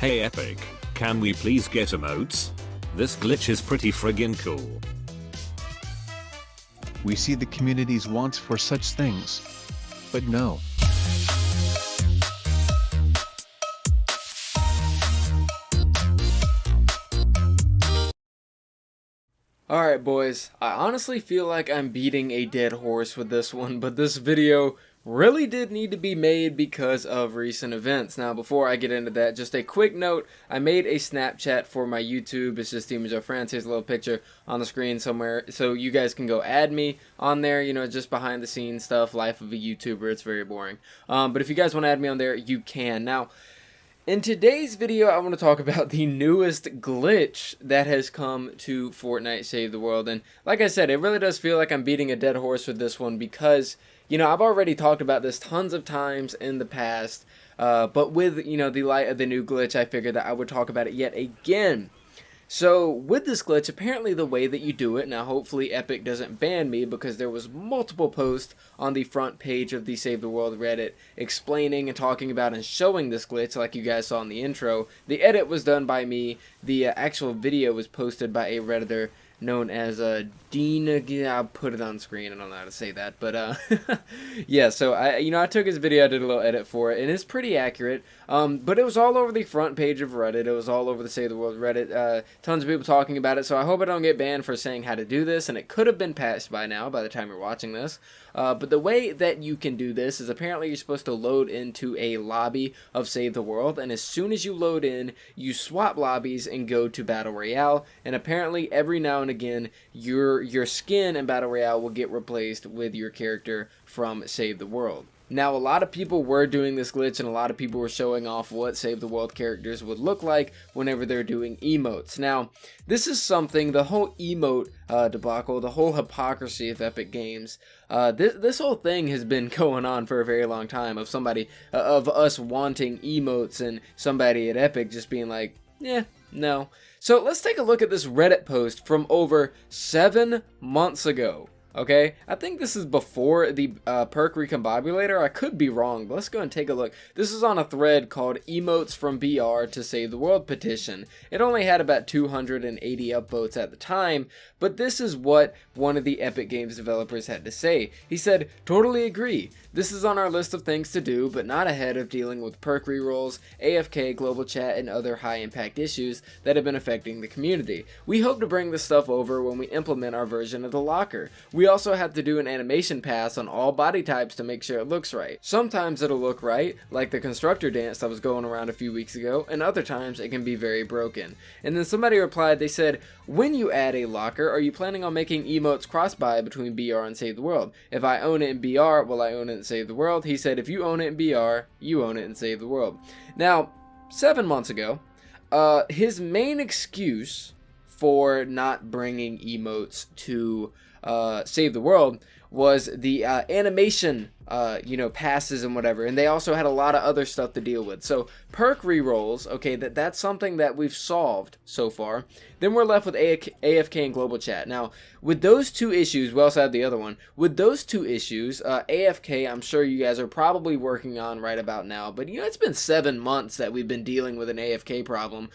Hey Epic, can we please get emotes? This glitch is pretty friggin' cool. We see the community's wants for such things. But no. Alright boys, I honestly feel like I'm beating a dead horse with this one, but this video really did need to be made because of recent events. Now before I get into that, just a quick note, I made a Snapchat for my YouTube. It's just demonjoefrance. Here's a little picture on the screen somewhere, so you guys can go add me on there, you know, just behind the scenes stuff, life of a YouTuber. It's very boring, but if you guys want to add me on there, you can. Now in today's video, I want to talk about the newest glitch that has come to Fortnite Save the World. And like I said, it really does feel like I'm beating a dead horse with this one because, you know, I've already talked about this tons of times in the past. But with, you know, the light of the new glitch, I figured that I would talk about it yet again. So with this glitch, apparently the way that you do it, now hopefully Epic doesn't ban me because there was multiple posts on the front page of the Save the World Reddit explaining and talking about and showing this glitch like you guys saw in the intro. The edit was done by me, the actual video was posted by a Redditor known as Dean. I'll put it on screen. I don't know how to say that, but yeah. So I took his video, I did a little edit for it, and it's pretty accurate. But it was all over the front page of Reddit. It was all over the Save the World Reddit. Tons of people talking about it. So I hope I don't get banned for saying how to do this. And it could have been patched by now, by the time you're watching this. But the way that you can do this is apparently you're supposed to load into a lobby of Save the World, and as soon as you load in, you swap lobbies and go to Battle Royale. And apparently every now and again, your skin in Battle Royale will get replaced with your character from Save the World. Now, a lot of people were doing this glitch, and a lot of people were showing off what Save the World characters would look like whenever they're doing emotes. Now, this is something, the whole emote debacle, the whole hypocrisy of Epic Games, this whole thing has been going on for a very long time, of somebody, of us wanting emotes, and somebody at Epic just being like, yeah, no. So let's take a look at this Reddit post from over 7 months ago. Okay, I think this is before the perk recombobulator. I could be wrong, but let's go and take a look. This is on a thread called Emotes from BR to Save the World petition. It only had about 280 upvotes at the time, but this is what one of the Epic Games developers had to say. He said, "Totally agree. This is on our list of things to do, but not ahead of dealing with perk rerolls, AFK, global chat, and other high impact issues that have been affecting the community. We hope to bring this stuff over when we implement our version of the locker. We also have to do an animation pass on all body types to make sure it looks right. Sometimes it'll look right, like the constructor dance that was going around a few weeks ago, and other times it can be very broken." And then somebody replied, they said, "When you add a locker, are you planning on making emotes cross-buy between BR and Save the World? If I own it in BR, will I own it in Save the World?" He said, "If you own it in BR, you own it in Save the World." Now, 7 months ago, his main excuse for not bringing emotes to Save the World was the animation passes and whatever, and they also had a lot of other stuff to deal with. So perk rerolls, okay, that's something that we've solved so far. Then we're left with AFK and global chat. Now with those two issues, we also have the other one. With those two issues, AFK, I'm sure you guys are probably working on right about now, but you know, it's been 7 months that we've been dealing with an AFK problem.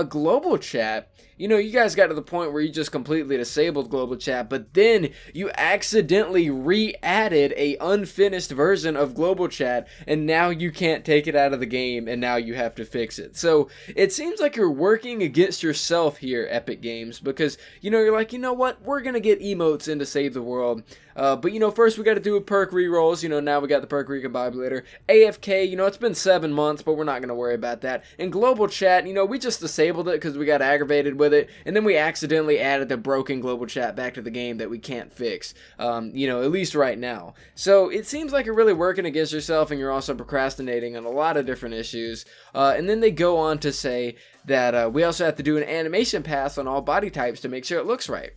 Global chat, you know, you guys got to the point where you just completely disabled global chat, but then you accidentally re-added a unfinished version of global chat, and now you can't take it out of the game, and now you have to fix it. So it seems like you're working against yourself here, Epic Games, because, you know, you're like, you know what, we're gonna get emotes into Save the World, but you know, first we got to do perk rerolls. You know, now we got the perk recombobulator. AFK, you know, it's been 7 months, but we're not gonna worry about that. And global chat, you know, we just disabled it because we got aggravated with it, and then we accidentally added the broken global chat back to the game that we can't fix, you know, at least right now. So it seems like you're really working against yourself, and you're also procrastinating on a lot of different issues. And then they go on to say that we also have to do an animation pass on all body types to make sure it looks right.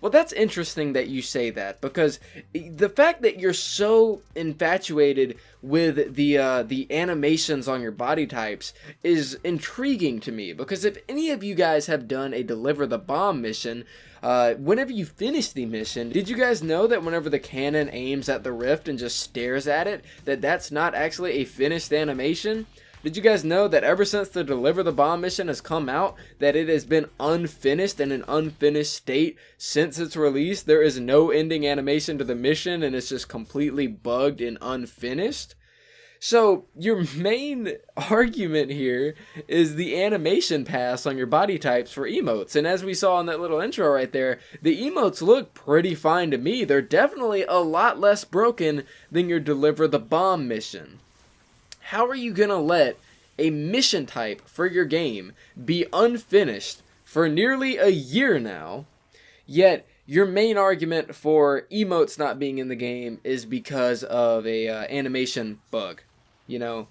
Well, that's interesting that you say that, because the fact that you're so infatuated with the animations on your body types is intriguing to me, because if any of you guys have done a Deliver the Bomb mission, whenever you finish the mission, did you guys know that whenever the cannon aims at the rift and just stares at it, that's not actually a finished animation? Did you guys know that ever since the Deliver the Bomb mission has come out, that it has been unfinished in an unfinished state since its release? There is no ending animation to the mission, and it's just completely bugged and unfinished. So your main argument here is the animation pass on your body types for emotes. And as we saw in that little intro right there, the emotes look pretty fine to me. They're definitely a lot less broken than your Deliver the Bomb mission. How are you going to let a mission type for your game be unfinished for nearly a year now, yet your main argument for emotes not being in the game is because of a animation bug? You know,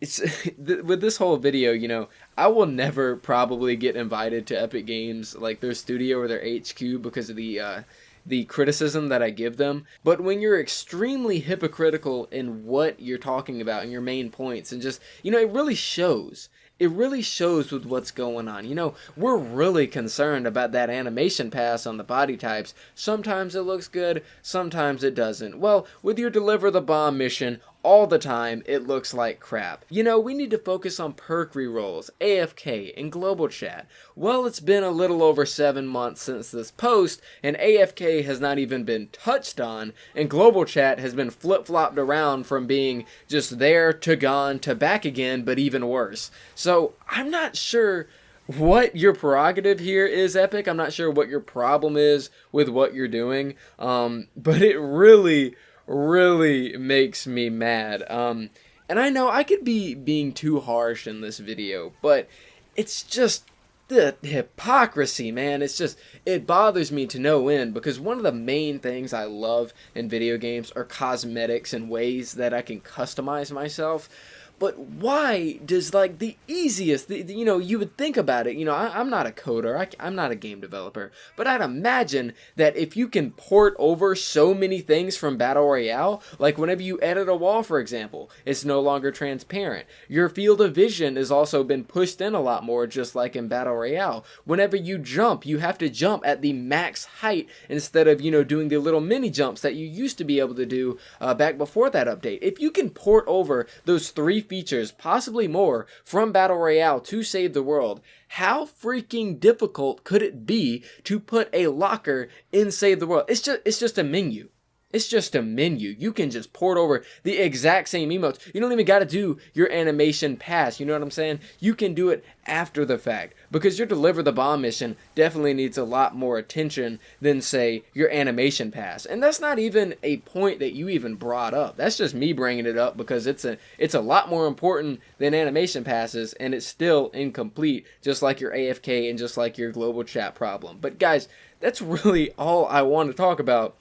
it's with this whole video, you know, I will never probably get invited to Epic Games, like their studio or their HQ, because of the criticism that I give them. But when you're extremely hypocritical in what you're talking about and your main points, and just, you know, it really shows. It really shows with what's going on. You know, we're really concerned about that animation pass on the body types. Sometimes it looks good, sometimes it doesn't. Well, with your Deliver the Bomb mission, all the time it looks like crap. You know, we need to focus on perk rerolls, AFK, and global chat. Well, it's been a little over 7 months since this post, and AFK has not even been touched on, and global chat has been flip-flopped around from being just there to gone to back again, but even worse. So, I'm not sure what your prerogative here is, Epic. I'm not sure what your problem is with what you're doing, but it really makes me mad. And I know I could be being too harsh in this video, but it's just the hypocrisy, man. It's just, it bothers me to no end, because one of the main things I love in video games are cosmetics and ways that I can customize myself. But why does, like, the easiest, you know, you would think about it, you know, I'm not a coder, I'm not a game developer, but I'd imagine that if you can port over so many things from Battle Royale, like whenever you edit a wall, for example, it's no longer transparent. Your field of vision has also been pushed in a lot more, just like in Battle Royale. Whenever you jump, you have to jump at the max height instead of, you know, doing the little mini jumps that you used to be able to do back before that update. If you can port over those 3 features, possibly more, from Battle Royale to Save the World, how freaking difficult could it be to put a locker in Save the World? It's just a menu. It's just a menu. You can just port over the exact same emotes. You don't even got to do your animation pass. You know what I'm saying? You can do it after the fact, because your Deliver the Bomb mission definitely needs a lot more attention than, say, your animation pass. And that's not even a point that you even brought up. That's just me bringing it up because it's a lot more important than animation passes, and it's still incomplete, just like your AFK and just like your global chat problem. But guys, that's really all I want to talk about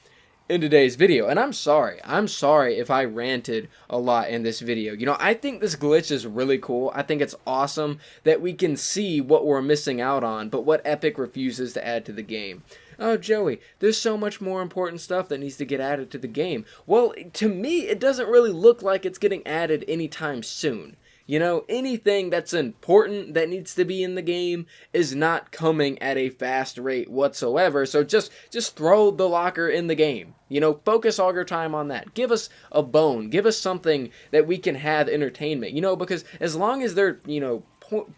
in today's video, and I'm sorry if I ranted a lot in this video. You know, I think this glitch is really cool. I think it's awesome that we can see what we're missing out on, but what Epic refuses to add to the game. Oh, Joey, there's so much more important stuff that needs to get added to the game. Well, to me, it doesn't really look like it's getting added anytime soon. You know, anything that's important that needs to be in the game is not coming at a fast rate whatsoever. So just throw the locker in the game. You know, focus all your time on that. Give us a bone. Give us something that we can have entertainment. You know, because as long as they're, you know,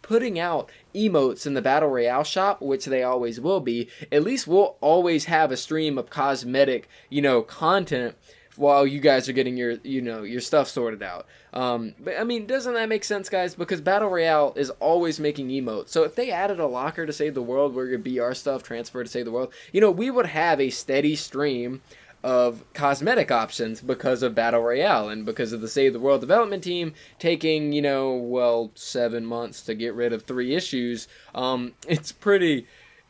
putting out emotes in the Battle Royale shop, which they always will be, at least we'll always have a stream of cosmetic, you know, content while you guys are getting your, you know, your stuff sorted out. But I mean, doesn't that make sense, guys? Because Battle Royale is always making emotes. So if they added a locker to Save the World where your BR stuff transferred to Save the World, you know, we would have a steady stream of cosmetic options because of Battle Royale and because of the Save the World development team taking, you know, well, 7 months to get rid of 3 issues.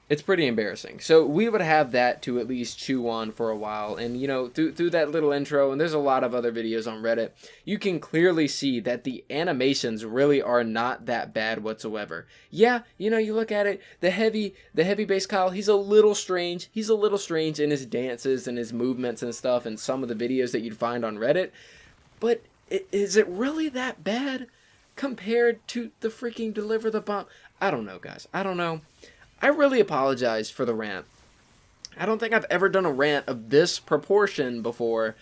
It's pretty embarrassing. So we would have that to at least chew on for a while. And, you know, through that little intro, and there's a lot of other videos on Reddit, you can clearly see that the animations really are not that bad whatsoever. Yeah, you know, you look at it, the heavy bass Kyle, he's a little strange. He's a little strange in his dances and his movements and stuff and some of the videos that you'd find on Reddit. But is it really that bad compared to the freaking Deliver the Bomb? I don't know, guys. I don't know. I really apologize for the rant. I don't think I've ever done a rant of this proportion before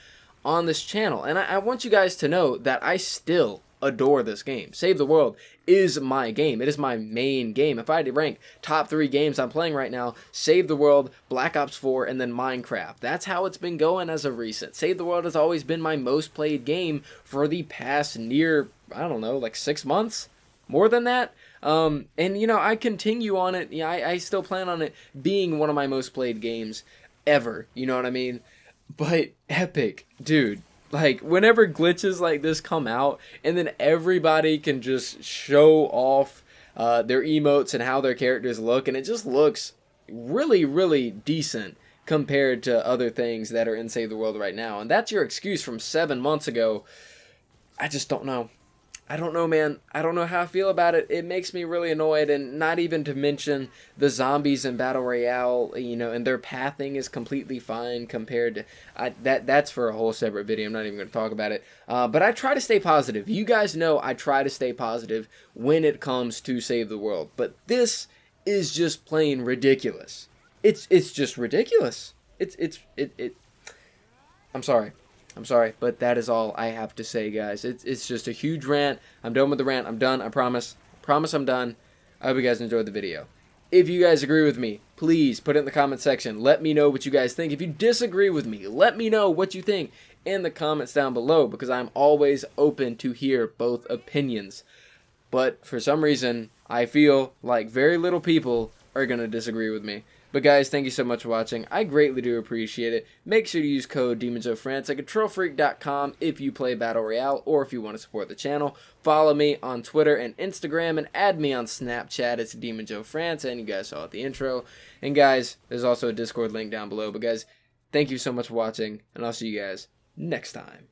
on this channel. And I want you guys to know that I still adore this game. Save the World is my game. It is my main game. If I had to rank top 3 games I'm playing right now, Save the World, Black Ops 4, and then Minecraft. That's how it's been going as of recent. Save the World has always been my most played game for the past near, I don't know, like 6 months? More than that? And, you know, I continue on it. Yeah, I still plan on it being one of my most played games ever. You know what I mean? But Epic, dude, like, whenever glitches like this come out, and then everybody can just show off their emotes and how their characters look, and it just looks really, really decent compared to other things that are in Save the World right now. And that's your excuse from 7 months ago. I just don't know. I don't know, man. I don't know how I feel about it. It makes me really annoyed, and not even to mention the zombies in Battle Royale, you know, and their pathing is completely fine compared to... That's for a whole separate video. I'm not even going to talk about it. But I try to stay positive. You guys know I try to stay positive when it comes to Save the World. But this is just plain ridiculous. It's just ridiculous. I'm sorry. I'm sorry, but that is all I have to say, guys. It's just a huge rant. I'm done with the rant. I'm done. I promise. Promise I'm done. I hope you guys enjoyed the video. If you guys agree with me, please put it in the comment section. Let me know what you guys think. If you disagree with me, let me know what you think in the comments down below, because I'm always open to hear both opinions. But for some reason, I feel like very little people are going to disagree with me. But guys, thank you so much for watching. I greatly do appreciate it. Make sure to use code demonjoefrance at controlfreak.com if you play Battle Royale or if you want to support the channel. Follow me on Twitter and Instagram, and add me on Snapchat. It's demonjoefrance, and you guys saw it at the intro. And guys, there's also a Discord link down below. But guys, thank you so much for watching, and I'll see you guys next time.